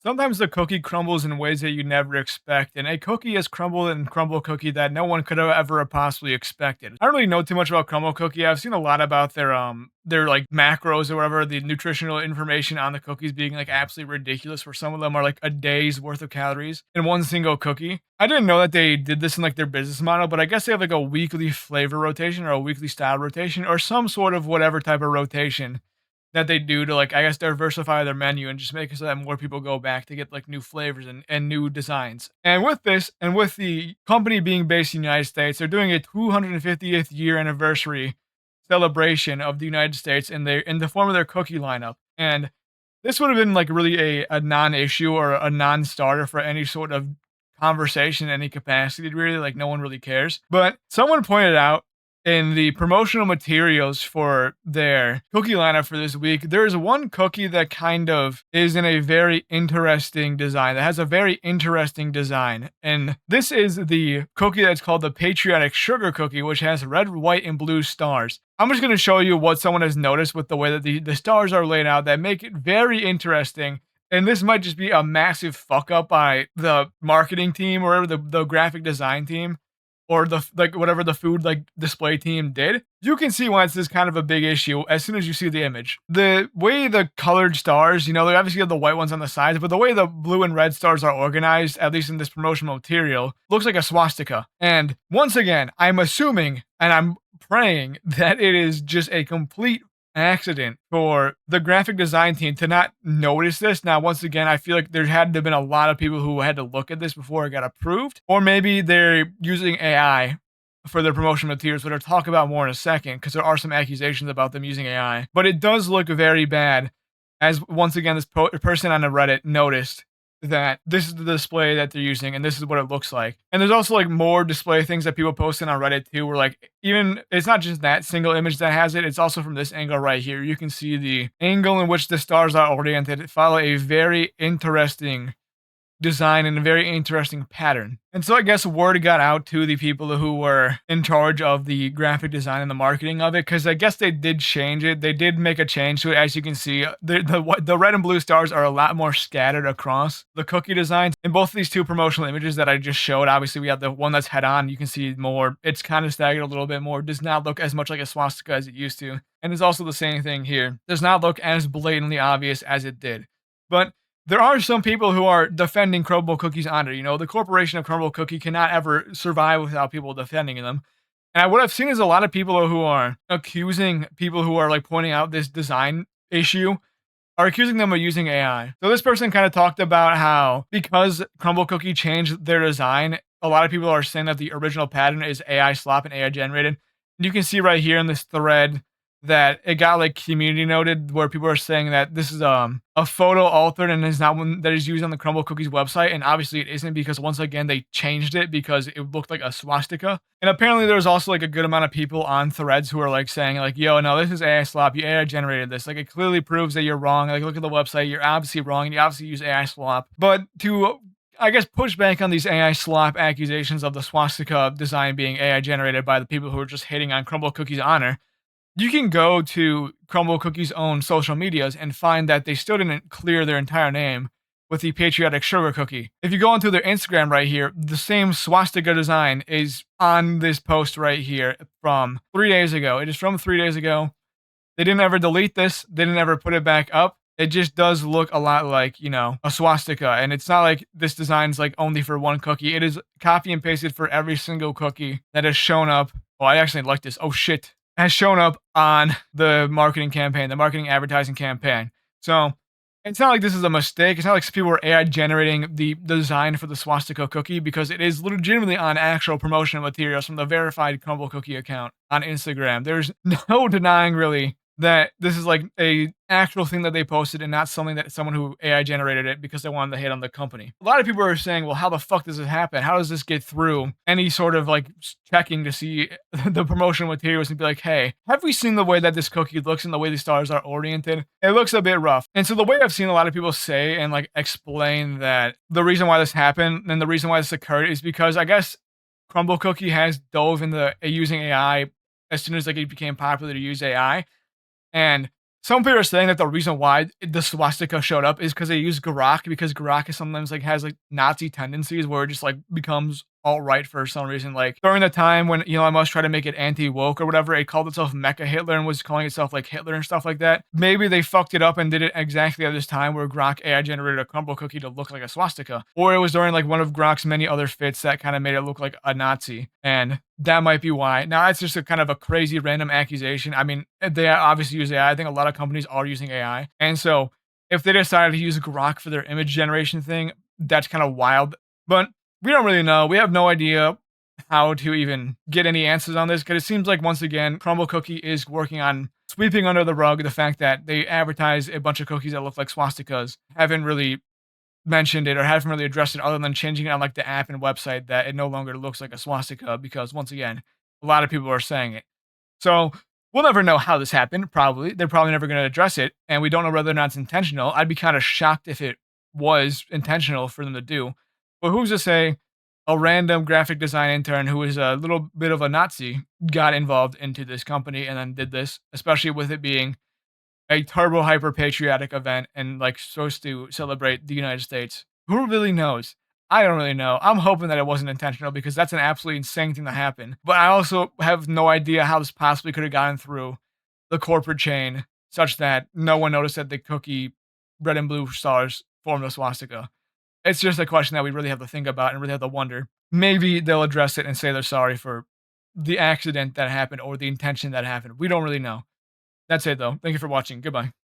Sometimes the cookie crumbles in ways that you never expect, and a cookie has crumbled and Crumbl cookie that no one could have ever possibly expected. I don't really know too much about Crumbl cookie. I've seen a lot about their like macros or whatever, the nutritional information on the cookies being like absolutely ridiculous. For some of them are like a day's worth of calories in one single cookie. I didn't know that they did this in like their business model, but I guess they have like a weekly flavor rotation or a weekly style rotation or some sort of whatever type of rotation that they do to, like, I guess, diversify their menu and just make it so that more people go back to get, like, new flavors and new designs. And with this, and with the company being based in the United States, they're doing a 250th year anniversary celebration of the United States in the form of their cookie lineup. And this would have been, like, really a non-issue or a non-starter for any sort of conversation in any capacity, really, like, no one really cares. But someone pointed out in the promotional materials for their cookie lineup for this week, there's one cookie that kind of is in a very interesting design, that has a very interesting design. And this is the cookie that's called the Patriotic Sugar Cookie, which has red, white, and blue stars. I'm just going to show you what someone has noticed with the way that the stars are laid out that make it very interesting. And this might just be a massive fuck up by the marketing team or the graphic design team or the like whatever the food like display team did. You can see why this is kind of a big issue as soon as you see the image. The way the colored stars, you know, they obviously have the white ones on the sides, but the way the blue and red stars are organized, at least in this promotional material, looks like a swastika. And once again, I'm assuming and I'm praying that it is just a complete accident for the graphic design team to not notice this. Now, once again, I feel like there had to have been a lot of people who had to look at this before it got approved, or maybe they're using AI for their promotional materials, which I'll talk about more in a second because there are some accusations about them using AI. But it does look very bad, as once again, this person on the Reddit noticed that this is the display that they're using and this is what it looks like. And there's also like more display things that people posted on Reddit too, where like even it's not just that single image that has it, it's also from this angle right here. You can see the angle in which the stars are oriented follow a very interesting design and a very interesting pattern. And so I guess word got out to the people who were in charge of the graphic design and the marketing of it, because I guess they did change it. They did make a change to it. As you can see, the red and blue stars are a lot more scattered across the cookie designs. In both of these two promotional images that I just showed, obviously we have the one that's head on. You can see more. It's kind of staggered a little bit more. It does not look as much like a swastika as it used to. And it's also the same thing here. Does not look as blatantly obvious as it did. But there are some people who are defending Crumbl Cookie's honor. You know, the corporation of Crumbl Cookie cannot ever survive without people defending them. And what I've seen is a lot of people who are accusing people who are like pointing out this design issue are accusing them of using AI. So this person kind of talked about how because Crumbl Cookie changed their design, a lot of people are saying that the original pattern is AI slop and AI generated. And you can see right here in this thread that it got like community noted where people are saying that this is a photo altered and is not one that is used on the Crumbl Cookies website, and obviously it isn't because once again they changed it because it looked like a swastika. And apparently there's also like a good amount of people on threads who are like saying like, yo, no, this is AI slop, you AI generated this, like it clearly proves that you're wrong, like look at the website, you're obviously wrong and you obviously use AI slop. But to I guess push back on these AI slop accusations of the swastika design being AI generated by the people who are just hating on Crumbl Cookie's honor, you can go to Crumbl Cookie's own social medias and find that they still didn't clear their entire name with the Patriotic Sugar Cookie. If you go onto their Instagram right here, the same swastika design is on this post right here from 3 days ago. It is from 3 days ago. They didn't ever delete this. They didn't ever put it back up. It just does look a lot like, you know, a swastika. And it's not like this design's like only for one cookie. It is copy and pasted for every single cookie that has shown up. Oh, I actually like this. Oh, shit. Has shown up on the marketing campaign, the marketing advertising campaign. So it's not like this is a mistake. It's not like people were AI generating the design for the swastika cookie because it is legitimately on actual promotional materials from the verified Crumbl Cookie account on Instagram. There's no denying really that this is like a actual thing that they posted and not something that someone who AI generated it because they wanted to hit on the company. A lot of people are saying, well, how the fuck does this happen? How does this get through any sort of like checking to see the promotional materials and be like, hey, have we seen the way that this cookie looks and the way the stars are oriented? It looks a bit rough. And so the way I've seen a lot of people say and like explain that the reason why this happened and the reason why this occurred is because I guess Crumbl Cookie has dove into using AI as soon as like it became popular to use AI. And Some people are saying that the reason why the swastika showed up is because they use Garak, because Garak is sometimes, like, has, like, Nazi tendencies where it just, like, becomes alt-right for some reason, like, during the time when Elon Musk tried to make it anti-woke or whatever, it called itself Mecha Hitler and was calling itself, like, Hitler and stuff like that. Maybe they fucked it up and did it exactly at this time where Grok AI generated a Crumbl cookie to look like a swastika, or it was during, like, one of Grok's many other fits that kinda made it look like a Nazi, and that might be why. Now, that's just a kind of a crazy random accusation. I mean, they obviously use AI. I think a lot of companies are using AI. And so if they decided to use Grok for their image generation thing, that's kind of wild. But we don't really know. We have no idea how to even get any answers on this because it seems like, once again, Crumbl Cookie is working on sweeping under the rug the fact that they advertise a bunch of cookies that look like swastikas, haven't really mentioned it or haven't really addressed it other than changing it on, like, the app and website that it no longer looks like a swastika because, once again, a lot of people are saying it. So, we'll never know how this happened, probably. They're probably never gonna address it, and we don't know whether or not it's intentional. I'd be kinda shocked if it was intentional for them to do. But who's to say a random graphic design intern who is a little bit of a Nazi got involved into this company and then did this, especially with it being a turbo hyper patriotic event and, like, supposed to celebrate the United States. Who really knows? I don't really know. I'm hoping that it wasn't intentional because that's an absolutely insane thing to happen. But I also have no idea how this possibly could have gotten through the corporate chain such that no one noticed that the cookie red and blue stars formed a swastika. It's just a question that we really have to think about and really have to wonder. Maybe they'll address it and say they're sorry for the accident that happened or the intention that happened. We don't really know. That's it, though. Thank you for watching. Goodbye.